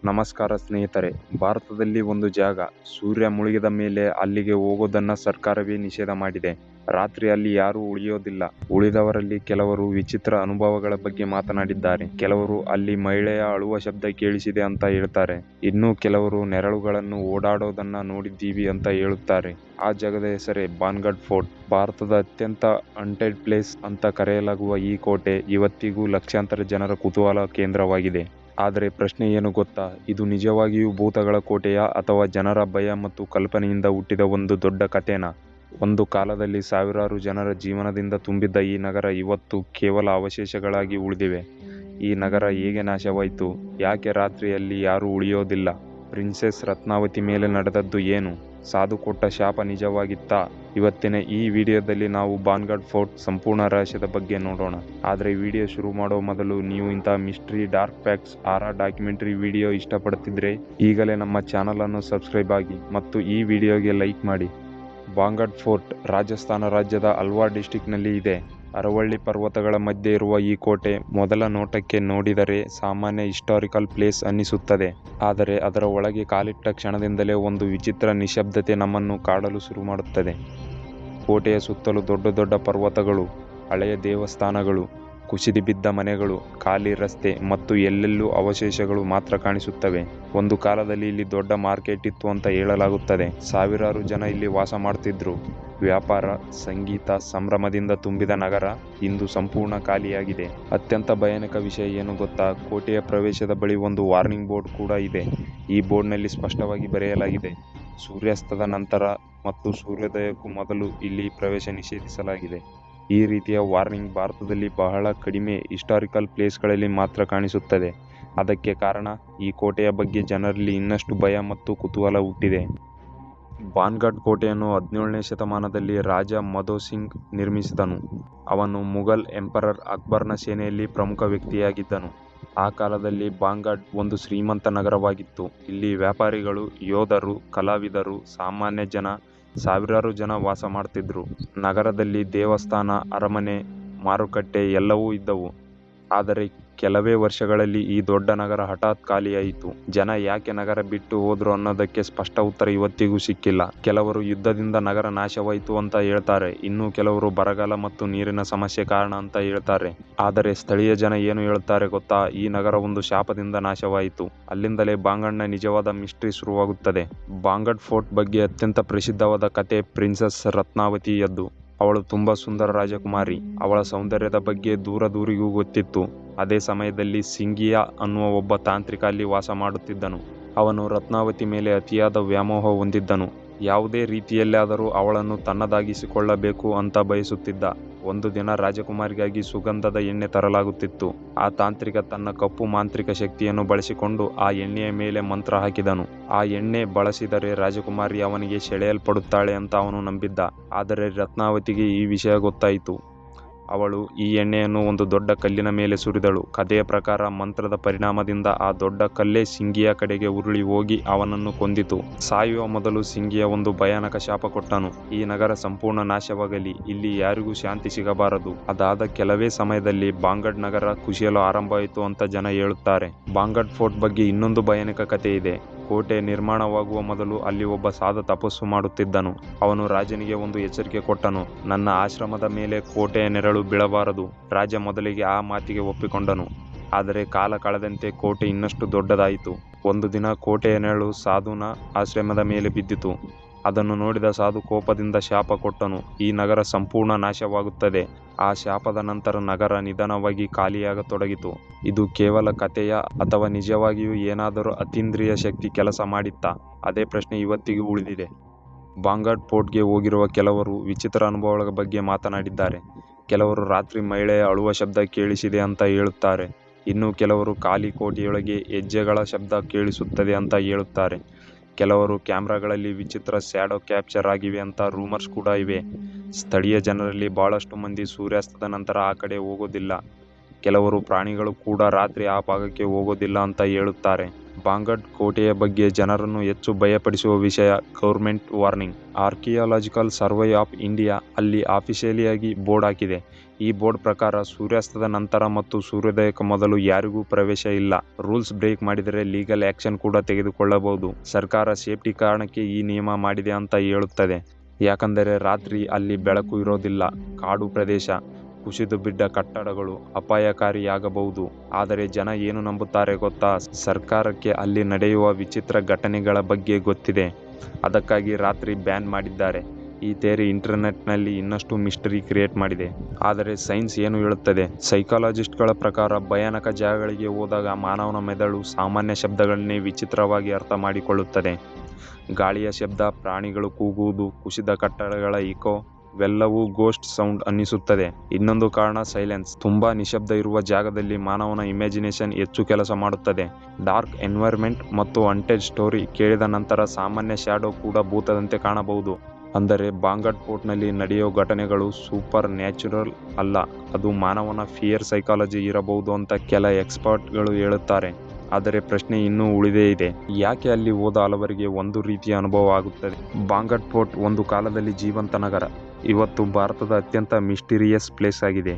ನಮಸ್ಕಾರ ಸ್ನೇಹಿತರೆ. ಭಾರತದಲ್ಲಿ ಒಂದು ಜಾಗ ಸೂರ್ಯ ಮುಳುಗಿದ ಮೇಲೆ ಅಲ್ಲಿಗೆ ಹೋಗೋದನ್ನ ಸರ್ಕಾರವೇ ನಿಷೇಧ ಮಾಡಿದೆ. ರಾತ್ರಿ ಅಲ್ಲಿ ಯಾರೂ ಉಳಿಯೋದಿಲ್ಲ. ಉಳಿದವರಲ್ಲಿ ಕೆಲವರು ವಿಚಿತ್ರ ಅನುಭವಗಳ ಬಗ್ಗೆ ಮಾತನಾಡಿದ್ದಾರೆ. ಕೆಲವರು ಅಲ್ಲಿ ಮಹಿಳೆಯ ಅಳುವ ಶಬ್ದ ಕೇಳಿಸಿದೆ ಅಂತ ಹೇಳ್ತಾರೆ. ಇನ್ನು ಕೆಲವರು ನೆರಳುಗಳನ್ನು ಓಡಾಡೋದನ್ನ ನೋಡಿದ್ದೀವಿ ಅಂತ ಹೇಳುತ್ತಾರೆ. ಆ ಜಾಗದ ಹೆಸರೇ ಬಾನ್ಗಢ್ ಫೋರ್ಟ್. ಭಾರತದ ಅತ್ಯಂತ ಹಾಂಟೆಡ್ ಪ್ಲೇಸ್ ಅಂತ ಕರೆಯಲಾಗುವ ಈ ಕೋಟೆ ಇವತ್ತಿಗೂ ಲಕ್ಷಾಂತರ ಜನರ ಕುತೂಹಲ ಕೇಂದ್ರವಾಗಿದೆ. ಆದರೆ ಪ್ರಶ್ನೆ ಏನು ಗೊತ್ತಾ? ಇದು ನಿಜವಾಗಿಯೂ ಭೂತಗಳ ಕೋಟೆಯಾ ಅಥವಾ ಜನರ ಭಯ ಮತ್ತು ಕಲ್ಪನೆಯಿಂದ ಹುಟ್ಟಿದ ಒಂದು ದೊಡ್ಡ ಕಥೆನಾ? ಒಂದು ಕಾಲದಲ್ಲಿ ಸಾವಿರಾರು ಜನರ ಜೀವನದಿಂದ ತುಂಬಿದ್ದ ಈ ನಗರ ಇವತ್ತು ಕೇವಲ ಅವಶೇಷಗಳಾಗಿ ಉಳಿದಿವೆ. ಈ ನಗರ ಹೇಗೆ ನಾಶವಾಯಿತು? ಯಾಕೆ ರಾತ್ರಿಯಲ್ಲಿ ಯಾರೂ ಉಳಿಯೋದಿಲ್ಲ? ಪ್ರಿನ್ಸೆಸ್ ರತ್ನಾವತಿ ಮೇಲೆ ನಡೆದದ್ದು ಏನು? ಸಾಧು ಕೊಟ್ಟ ಶಾಪ ನಿಜವಾಗಿತ್ತಾ? ಇವತ್ತಿನ ಈ ವಿಡಿಯೋದಲ್ಲಿ ನಾವು ಬಾನ್ಗಢ್ ಫೋರ್ಟ್ ಸಂಪೂರ್ಣ ರಹಸ್ಯದ ಬಗ್ಗೆ ನೋಡೋಣ. ಆದರೆ ವಿಡಿಯೋ ಶುರು ಮಾಡೋ ಮೊದಲು ನೀವು ಇಂತಹ mystery, dark facts, horror documentary video ಇಷ್ಟಪಡುತ್ತಿದ್ರೆ ಈಗಲೇ ನಮ್ಮ ಚಾನಲ್ ಅನ್ನು ಸಬ್ಸ್ಕ್ರೈಬ್ ಆಗಿ ಮತ್ತು ಈ ವಿಡಿಯೋಗೆ ಲೈಕ್ ಮಾಡಿ. ಬಾನ್ಗಢ್ ಫೋರ್ಟ್ ರಾಜಸ್ಥಾನ ರಾಜ್ಯದ ಅಲ್ವಾರ್ ಡಿಸ್ಟ್ರಿಕ್ಟ್ನಲ್ಲಿ ಇದೆ. ಅರವಳ್ಳಿ ಪರ್ವತಗಳ ಮಧ್ಯೆ ಇರುವ ಈ ಕೋಟೆ ಮೊದಲ ನೋಟಕ್ಕೆ ನೋಡಿದರೆ ಸಾಮಾನ್ಯ ಹಿಸ್ಟಾರಿಕಲ್ ಪ್ಲೇಸ್ ಅನ್ನಿಸುತ್ತದೆ. ಆದರೆ ಅದರ ಒಳಗೆ ಕಾಲಿಟ್ಟ ಕ್ಷಣದಿಂದಲೇ ಒಂದು ವಿಚಿತ್ರ ನಿಶ್ಶಬ್ದತೆ ನಮ್ಮನ್ನು ಕಾಡಲು ಶುರು ಮಾಡುತ್ತದೆ. ಕೋಟೆಯ ಸುತ್ತಲೂ ದೊಡ್ಡ ದೊಡ್ಡ ಪರ್ವತಗಳು, ಹಳೆಯ ದೇವಸ್ಥಾನಗಳು, ಕುಸಿದು ಬಿದ್ದ ಮನೆಗಳು, ಖಾಲಿ ರಸ್ತೆ ಮತ್ತು ಎಲ್ಲೆಲ್ಲೂ ಅವಶೇಷಗಳು ಮಾತ್ರ ಕಾಣಿಸುತ್ತವೆ. ಒಂದು ಕಾಲದಲ್ಲಿ ಇಲ್ಲಿ ದೊಡ್ಡ ಮಾರ್ಕೆಟ್ ಇತ್ತು ಅಂತ ಹೇಳಲಾಗುತ್ತದೆ. ಸಾವಿರಾರು ಜನ ಇಲ್ಲಿ ವಾಸ ಮಾಡ್ತಿದ್ರು. ವ್ಯಾಪಾರ, ಸಂಗೀತ, ಸಂಭ್ರಮದಿಂದ ತುಂಬಿದ ನಗರ ಇಂದು ಸಂಪೂರ್ಣ ಖಾಲಿಯಾಗಿದೆ. ಅತ್ಯಂತ ಭಯಾನಕ ವಿಷಯ ಏನು ಗೊತ್ತಾ? ಕೋಟೆಯ ಪ್ರವೇಶದ ಬಳಿ ಒಂದು ವಾರ್ನಿಂಗ್ ಬೋರ್ಡ್ ಕೂಡ ಇದೆ. ಈ ಬೋರ್ಡ್ನಲ್ಲಿ ಸ್ಪಷ್ಟವಾಗಿ ಬರೆಯಲಾಗಿದೆ, ಸೂರ್ಯಾಸ್ತದ ನಂತರ ಮತ್ತು ಸೂರ್ಯೋದಯಕ್ಕೂ ಮೊದಲು ಇಲ್ಲಿ ಪ್ರವೇಶ ನಿಷೇಧಿಸಲಾಗಿದೆ. ಈ ರೀತಿಯ ವಾರ್ನಿಂಗ್ ಭಾರತದಲ್ಲಿ ಬಹಳ ಕಡಿಮೆ ಹಿಸ್ಟಾರಿಕಲ್ ಪ್ಲೇಸ್ಗಳಲ್ಲಿ ಮಾತ್ರ ಕಾಣಿಸುತ್ತದೆ. ಅದಕ್ಕೆ ಕಾರಣ ಈ ಕೋಟೆಯ ಬಗ್ಗೆ ಜನರಲ್ಲಿ ಇನ್ನಷ್ಟು ಭಯ ಮತ್ತು ಕುತೂಹಲ ಹುಟ್ಟಿದೆ. ಬಾನ್ಗಢ್ ಕೋಟೆಯನ್ನು 17ನೇ ಶತಮಾನದಲ್ಲಿ ರಾಜ ಮಧೋ ಸಿಂಗ್ ನಿರ್ಮಿಸಿದನು. ಅವನು ಮುಘಲ್ ಎಂಪರರ್ ಅಕ್ಬರ್ನ ಸೇನೆಯಲ್ಲಿ ಪ್ರಮುಖ ವ್ಯಕ್ತಿಯಾಗಿದ್ದನು. ಆ ಕಾಲದಲ್ಲಿ ಬಾನ್ಗಢ್ ಒಂದು ಶ್ರೀಮಂತ ನಗರವಾಗಿತ್ತು. ಇಲ್ಲಿ ವ್ಯಾಪಾರಿಗಳು, ಯೋಧರು, ಕಲಾವಿದರು, ಸಾಮಾನ್ಯ ಜನ, ಸಾವಿರಾರು ಜನ ವಾಸ ಮಾಡ್ತಿದ್ರು. ನಗರದಲ್ಲಿ ದೇವಸ್ಥಾನ, ಅರಮನೆ, ಮಾರುಕಟ್ಟೆ ಎಲ್ಲವೂ ಇದ್ದವು. ಆದರೆ ಕೆಲವೇ ವರ್ಷಗಳಲ್ಲಿ ಈ ದೊಡ್ಡ ನಗರ ಹಠಾತ್ ಖಾಲಿಯಾಯಿತು. ಜನ ಯಾಕೆ ನಗರ ಬಿಟ್ಟು ಹೋದ್ರು ಅನ್ನೋದಕ್ಕೆ ಸ್ಪಷ್ಟ ಉತ್ತರ ಇವತ್ತಿಗೂ ಸಿಕ್ಕಿಲ್ಲ. ಕೆಲವರು ಯುದ್ಧದಿಂದ ನಗರ ನಾಶವಾಯಿತು ಅಂತ ಹೇಳ್ತಾರೆ. ಇನ್ನು ಕೆಲವರು ಬರಗಾಲ ಮತ್ತು ನೀರಿನ ಸಮಸ್ಯೆ ಕಾರಣ ಅಂತ ಹೇಳ್ತಾರೆ. ಆದರೆ ಸ್ಥಳೀಯ ಜನ ಏನು ಹೇಳ್ತಾರೆ ಗೊತ್ತಾ? ಈ ನಗರ ಒಂದು ಶಾಪದಿಂದ ನಾಶವಾಯಿತು. ಅಲ್ಲಿಂದಲೇ ಬಾನ್ಗಢ್ನ ನಿಜವಾದ ಮಿಸ್ಟ್ರಿ ಶುರುವಾಗುತ್ತದೆ. ಬಾನ್ಗಢ್ ಫೋರ್ಟ್ ಬಗ್ಗೆ ಅತ್ಯಂತ ಪ್ರಸಿದ್ಧವಾದ ಕತೆ ಪ್ರಿನ್ಸೆಸ್ ರತ್ನಾವತಿಯದ್ದು. ಅವಳು ತುಂಬಾ ಸುಂದರ ರಾಜಕುಮಾರಿ. ಅವಳ ಸೌಂದರ್ಯದ ಬಗ್ಗೆ ದೂರದೂರಿಗೂ ಗೊತ್ತಿತ್ತು. ಅದೇ ಸಮಯದಲ್ಲಿ ಸಿಂಗಿಯಾ ಅನ್ನುವ ಒಬ್ಬ ತಾಂತ್ರಿಕ ಅಲ್ಲಿ ವಾಸ ಮಾಡುತ್ತಿದ್ದನು. ಅವನು ರತ್ನಾವತಿ ಮೇಲೆ ಅತಿಯಾದ ವ್ಯಾಮೋಹ ಹೊಂದಿದ್ದನು. ಯಾವುದೇ ರೀತಿಯಲ್ಲಾದರೂ ಅವಳನ್ನು ತನ್ನದಾಗಿಸಿಕೊಳ್ಳಬೇಕು ಅಂತ ಬಯಸುತ್ತಿದ್ದ. ಒಂದು ದಿನ ರಾಜಕುಮಾರಿಗಾಗಿ ಸುಗಂಧದ ಎಣ್ಣೆ ತರಲಾಗುತ್ತಿತ್ತು. ಆ ತಾಂತ್ರಿಕ ತನ್ನ ಕಪ್ಪು ಮಾಂತ್ರಿಕ ಶಕ್ತಿಯನ್ನು ಬಳಸಿಕೊಂಡು ಆ ಎಣ್ಣೆಯ ಮೇಲೆ ಮಂತ್ರ ಹಾಕಿದನು. ಆ ಎಣ್ಣೆ ಬಳಸಿದರೆ ರಾಜಕುಮಾರಿ ಅವನಿಗೆ ಸೆಳೆಯಲ್ಪಡುತ್ತಾಳೆ ಅಂತ ಅವನು ನಂಬಿದ್ದ. ಆದರೆ ರತ್ನಾವತಿಗೆ ಈ ವಿಷಯ ಗೊತ್ತಾಯಿತು. ಅವಳು ಈ ಎಣ್ಣೆಯನ್ನು ಒಂದು ದೊಡ್ಡ ಕಲ್ಲಿನ ಮೇಲೆ ಸುರಿದಳು. ಕಥೆಯ ಪ್ರಕಾರ ಮಂತ್ರದ ಪರಿಣಾಮದಿಂದ ಆ ದೊಡ್ಡ ಕಲ್ಲೇ ಸಿಂಗಿಯ ಕಡೆಗೆ ಉರುಳಿ ಹೋಗಿ ಅವನನ್ನು ಕೊಂದಿತು. ಸಾಯುವ ಮೊದಲು ಸಿಂಗಿಯ ಒಂದು ಭಯಾನಕ ಶಾಪ ಕೊಟ್ಟನು, ಈ ನಗರ ಸಂಪೂರ್ಣ ನಾಶವಾಗಲಿ, ಇಲ್ಲಿ ಯಾರಿಗೂ ಶಾಂತಿ ಸಿಗಬಾರದು. ಅದಾದ ಕೆಲವೇ ಸಮಯದಲ್ಲಿ ಬಾನ್ಗಢ್ ನಗರ ಕುಸಿಯಲು ಆರಂಭವಾಯಿತು ಅಂತ ಜನ ಹೇಳುತ್ತಾರೆ. ಬಾನ್ಗಢ್ ಫೋರ್ಟ್ ಬಗ್ಗೆ ಇನ್ನೊಂದು ಭಯಾನಕ ಕಥೆ ಇದೆ. ಕೋಟೆ ನಿರ್ಮಾಣವಾಗುವ ಮೊದಲು ಅಲ್ಲಿ ಒಬ್ಬ ಸಾಧ ತಪಸ್ಸು ಮಾಡುತ್ತಿದ್ದನು. ಅವನು ರಾಜನಿಗೆ ಒಂದು ಎಚ್ಚರಿಕೆ ಕೊಟ್ಟನು, ನನ್ನ ಆಶ್ರಮದ ಮೇಲೆ ಕೋಟೆಯ ನೆರಳು ಬೀಳಬಾರದು. ರಾಜ ಮೊದಲಿಗೆ ಆ ಮಾತಿಗೆ ಒಪ್ಪಿಕೊಂಡನು. ಆದರೆ ಕಾಲ ಕಳೆದಂತೆ ಕೋಟೆ ಇನ್ನಷ್ಟು ದೊಡ್ಡದಾಯಿತು. ಒಂದು ದಿನ ಕೋಟೆಯ ನೆರಳು ಸಾಧುನ ಆಶ್ರಮದ ಮೇಲೆ ಬಿದ್ದಿತು. ಅದನ್ನು ನೋಡಿದ ಸಾಧು ಕೋಪದಿಂದ ಶಾಪ ಕೊಟ್ಟನು, ಈ ನಗರ ಸಂಪೂರ್ಣ ನಾಶವಾಗುತ್ತದೆ. ಆ ಶಾಪದ ನಂತರ ನಗರ ನಿಧಾನವಾಗಿ ಖಾಲಿಯಾಗತೊಡಗಿತು. ಇದು ಕೇವಲ ಕಥೆಯ ಅಥವಾ ನಿಜವಾಗಿಯೂ ಏನಾದರೂ ಅತೀಂದ್ರಿಯ ಶಕ್ತಿ ಕೆಲಸ ಮಾಡಿತ್ತಾ? ಅದೇ ಪ್ರಶ್ನೆ ಇವತ್ತಿಗೂ ಉಳಿದಿದೆ. ಬಾನ್ಗಢ್ ಫೋರ್ಟ್ಗೆ ಹೋಗಿರುವ ಕೆಲವರು ವಿಚಿತ್ರ ಅನುಭವಗಳ ಬಗ್ಗೆ ಮಾತನಾಡಿದ್ದಾರೆ. ಕೆಲವರು ರಾತ್ರಿ ಮಹಿಳೆಯ ಅಳುವ ಶಬ್ದ ಕೇಳಿಸಿದೆ ಅಂತ ಹೇಳುತ್ತಾರೆ. ಇನ್ನು ಕೆಲವರು ಖಾಲಿ ಕೋಟೆಯೊಳಗೆ ಹೆಜ್ಜೆಗಳ ಶಬ್ದ ಕೇಳಿಸುತ್ತದೆ ಅಂತ ಹೇಳುತ್ತಾರೆ. ಕೆಲವರು ಕ್ಯಾಮ್ರಾಗಳಲ್ಲಿ ವಿಚಿತ್ರ ಸ್ಯಾಡೋ ಕ್ಯಾಪ್ಚರ್ ಆಗಿವೆ ಅಂತ ರೂಮರ್ಸ್ ಕೂಡ ಇವೆ. ಸ್ಥಳೀಯ ಜನರಲ್ಲಿ ಬಹಳಷ್ಟು ಮಂದಿ ಸೂರ್ಯಾಸ್ತದ ನಂತರ ಆ ಕಡೆ ಹೋಗೋದಿಲ್ಲ. ಕೆಲವರು ಪ್ರಾಣಿಗಳು ಕೂಡ ರಾತ್ರಿ ಆ ಭಾಗಕ್ಕೆ ಹೋಗೋದಿಲ್ಲ ಅಂತ ಹೇಳುತ್ತಾರೆ. ಬಾಂಗಡ್ ಕೋಟೆಯ ಬಗ್ಗೆ ಜನರನ್ನು ಹೆಚ್ಚು ಭಯಪಡಿಸುವ ವಿಷಯ government warning. Archaeological survey of India ಅಲ್ಲಿ ಅಫಿಷಿಯಲಿಯಾಗಿ ಬೋರ್ಡ್ ಹಾಕಿದೆ. ಈ ಬೋರ್ಡ್ ಪ್ರಕಾರ ಸೂರ್ಯಾಸ್ತದ ನಂತರ ಮತ್ತು ಸೂರ್ಯೋದಯಕ್ಕೆ ಮೊದಲು ಯಾರಿಗೂ ಪ್ರವೇಶ ಇಲ್ಲ. ರೂಲ್ಸ್ ಬ್ರೇಕ್ ಮಾಡಿದರೆ ಲೀಗಲ್ ಆಕ್ಷನ್ ಕೂಡ ತೆಗೆದುಕೊಳ್ಳಬಹುದು. ಸರ್ಕಾರ ಸೇಫ್ಟಿ ಕಾರಣಕ್ಕೆ ಈ ನಿಯಮ ಮಾಡಿದೆ ಅಂತ ಹೇಳುತ್ತದೆ. ಯಾಕಂದರೆ ರಾತ್ರಿ ಅಲ್ಲಿ ಬೆಳಕು ಇರೋದಿಲ್ಲ, ಕಾಡು ಪ್ರದೇಶ, ಕುಸಿದು ಬಿದ್ದ ಕಟ್ಟಡಗಳು ಅಪಾಯಕಾರಿಯಾಗಬಹುದು. ಆದರೆ ಜನ ಏನು ನಂಬುತ್ತಾರೆ ಗೊತ್ತಾ? ಸರ್ಕಾರಕ್ಕೆ ಅಲ್ಲಿ ನಡೆಯುವ ವಿಚಿತ್ರ ಘಟನೆಗಳ ಬಗ್ಗೆ ಗೊತ್ತಿದೆ, ಅದಕ್ಕಾಗಿ ರಾತ್ರಿ ಬ್ಯಾನ್ ಮಾಡಿದ್ದಾರೆ. ಈ ಥಿಯರಿ ಇಂಟರ್ನೆಟ್ನಲ್ಲಿ ಇನ್ನಷ್ಟು ಮಿಸ್ಟರಿ ಕ್ರಿಯೇಟ್ ಮಾಡಿದೆ. ಆದರೆ ಸೈನ್ಸ್ ಏನು ಹೇಳುತ್ತದೆ? ಸೈಕಾಲಜಿಸ್ಟ್ಗಳ ಪ್ರಕಾರ ಭಯಾನಕ ಜಾಗಗಳಿಗೆ ಹೋದಾಗ ಮಾನವನ ಮೆದುಳು ಸಾಮಾನ್ಯ ಶಬ್ದಗಳನ್ನೇ ವಿಚಿತ್ರವಾಗಿ ಅರ್ಥ ಮಾಡಿಕೊಳ್ಳುತ್ತದೆ. ಗಾಳಿಯ ಶಬ್ದ, ಪ್ರಾಣಿಗಳು ಕೂಗುವುದು, ಕುಸಿದ ಕಟ್ಟಡಗಳ ಇಕೋ ಇವೆಲ್ಲವೂ ಗೋಸ್ಟ್ ಸೌಂಡ್ ಅನ್ನಿಸುತ್ತದೆ. ಇನ್ನೊಂದು ಕಾರಣ ಸೈಲೆನ್ಸ್. ತುಂಬಾ ನಿಶಬ್ದ ಇರುವ ಜಾಗದಲ್ಲಿ ಮಾನವನ ಇಮ್ಯಾಜಿನೇಷನ್ ಹೆಚ್ಚು ಕೆಲಸ ಮಾಡುತ್ತದೆ. ಡಾರ್ಕ್ ಎನ್ವೈರ್ಮೆಂಟ್ ಮತ್ತು ಹಾಂಟೆಡ್ ಸ್ಟೋರಿ ಕೇಳಿದ ನಂತರ ಸಾಮಾನ್ಯ ಶ್ಯಾಡೋ ಕೂಡ ಭೂತದಂತೆ ಕಾಣಬಹುದು. ಅಂದರೆ ಬಾಂಗಡ್ ಫೋರ್ಟ್ನಲ್ಲಿ ನಡೆಯೋ ಘಟನೆಗಳು ಸೂಪರ್ ನ್ಯಾಚುರಲ್ ಅಲ್ಲ, ಅದು ಮಾನವನ ಫಿಯರ್ ಸೈಕಾಲಜಿ ಇರಬಹುದು ಅಂತ ಕೆಲ ಎಕ್ಸ್ಪರ್ಟ್ಗಳು ಹೇಳುತ್ತಾರೆ. ಆದರೆ ಪ್ರಶ್ನೆ ಇನ್ನೂ ಉಳಿದೇ ಇದೆ. ಯಾಕೆ ಅಲ್ಲಿ ಹೋದ ಹಲವರಿಗೆ ಒಂದು ರೀತಿಯ ಅನುಭವ ಆಗುತ್ತದೆ? ಬಾಂಗಡ್ ಫೋರ್ಟ್ ಒಂದು ಕಾಲದಲ್ಲಿ ಜೀವಂತ ನಗರ, ಇವತ್ತು ಭಾರತದ ಅತ್ಯಂತ ಮಿಸ್ಟೀರಿಯಸ್ ಪ್ಲೇಸ್ ಆಗಿದೆ.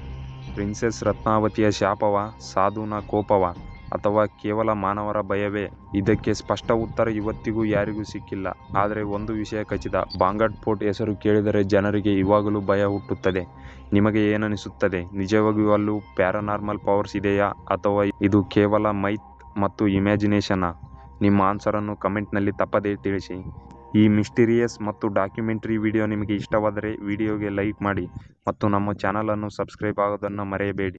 ಪ್ರಿನ್ಸೆಸ್ ರತ್ನಾವತಿಯ ಶಾಪವ, ಸಾಧುನ ಕೋಪವ, ಅಥವಾ ಕೇವಲ ಮಾನವರ ಭಯವೇ? ಇದಕ್ಕೆ ಸ್ಪಷ್ಟ ಉತ್ತರ ಇವತ್ತಿಗೂ ಯಾರಿಗೂ ಸಿಕ್ಕಿಲ್ಲ. ಆದರೆ ಒಂದು ವಿಷಯ ಖಚಿತ, ಬಾಂಗಡ್ ಫೋರ್ಟ್ ಹೆಸರು ಕೇಳಿದರೆ ಜನರಿಗೆ ಇವಾಗಲೂ ಭಯ ಹುಟ್ಟುತ್ತದೆ. ನಿಮಗೆ ಏನನಿಸುತ್ತದೆ? ನಿಜವಾಗಿಯೂ ಅಲ್ಲೂ ಪ್ಯಾರಾನಾರ್ಮಲ್ ಪವರ್ಸ್ ಇದೆಯಾ, ಅಥವಾ ಇದು ಕೇವಲ ಮೈತ್ ಮತ್ತು ಇಮ್ಯಾಜಿನೇಷನಾ? ನಿಮ್ಮ ಆನ್ಸರನ್ನು ಕಮೆಂಟ್ನಲ್ಲಿ ತಪ್ಪದೇ ತಿಳಿಸಿ. ಈ ಮಿಸ್ಟೀರಿಯಸ್ ಮತ್ತು ಡಾಕ್ಯುಮೆಂಟರಿ ವಿಡಿಯೋ ನಿಮಗೆ ಇಷ್ಟವಾದರೆ ವಿಡಿಯೋಗೆ ಲೈಕ್ ಮಾಡಿ ಮತ್ತು ನಮ್ಮ ಚಾನಲನ್ನು ಸಬ್ಸ್ಕ್ರೈಬ್ ಆಗೋದನ್ನು ಮರೆಯಬೇಡಿ.